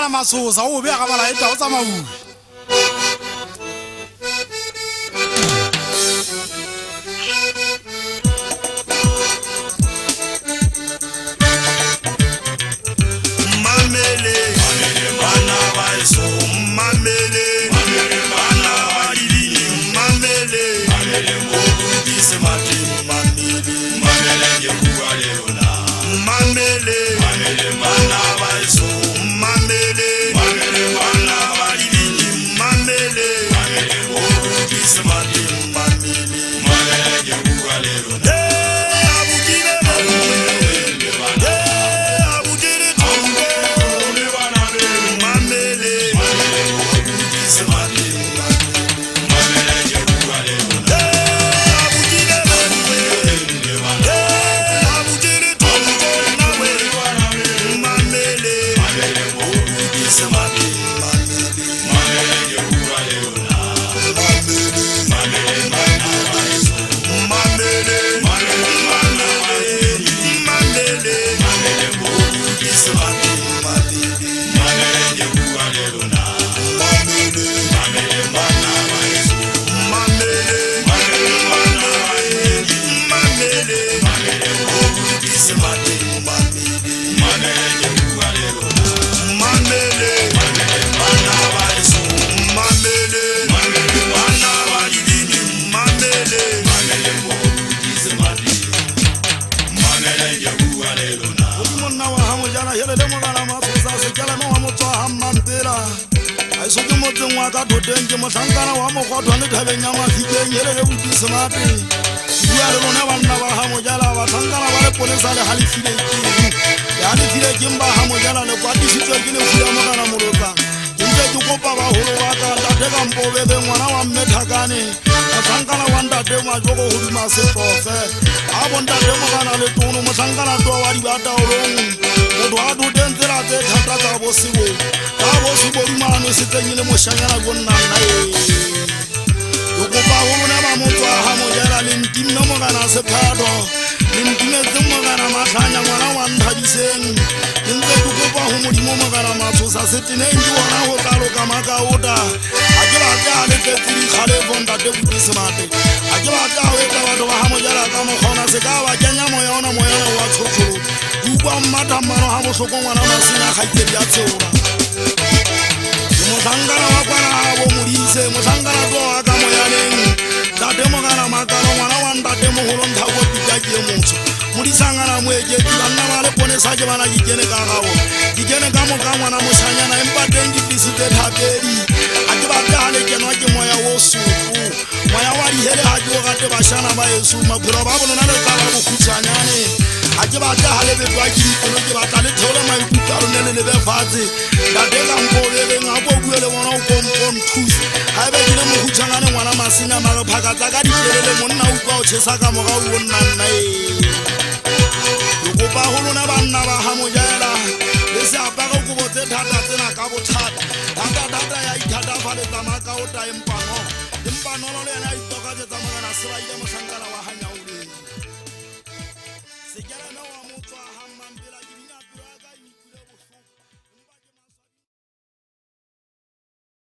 Mosankana Masosa o be ga bala e tao tsa maulu. Mosankana wa mokgotho le thabeng ya mafikeng ele le bodisemate bua le rona banna ba ha mojala ba tsankana ba le polesa le halefile ke ya halefile ke mba ha mojala le kwatisitswe ke le fula mogana molotsa ke ntse ke kopa ba holo ba ka ntate ka mpobe be ngwana wa mmethakane mosankana wa ntate majoko hodima setlofe a bontate mogana le tono mosankana to wa di bataolong motho a dutentsela tse thata tsa bosebo ka bosebo di mano se tsenyile moshanyana go nna nna yo kopa holo na ba motho ha mojala le ntimne mogana sephato le ntimetse mogana matlhanya ngwana wa nthabiseng ke ntse ke kopa ho modimo mogana matshosa seteneng ke bona go tlalo ka makaota a ke batla le tsetsi di khale bontate bodisemate a ke batla ho etsa batho ba ha mojala ka mogona se ka ba kenya moya ona moya wa tshotsholo bua mmata mano ha bohloko ngwana masina ga ikedi ya tseola Mosankana wa kwana habo modise mosankana to wa ka moyaneng tate mogana makalo ngwana wa ntate mogolo nthako pita ke motho modisangana moekedi banna ba le ponesa ke bana dikene ka gago dikene ka moka ngwana mosanyana empa teng di pisite thapedi a ke batla le kenwa ke moya wo supu moya wa dihele ha ke o gate bashana ba yesu maphelo ba bona le ka ba bokhutsanyane a ke batla ha le betwa ke dikono ke batla le theole maikutlo a rona le be fatshe tate ka mpobele ngabo buele bona o kompon thusi ha ebe ke le mohutsangane ngwana masinya mare phakatsa ka dikelele monna o kwa o tshesa ka moga o nna nna yo kopa ho lona banna ba ha mojala le se apaka go botse thata tsena ka bothata thata ya ithata fa le tsamaka o ta empano le yena itoka tse tsamana se ba ile mosankana wa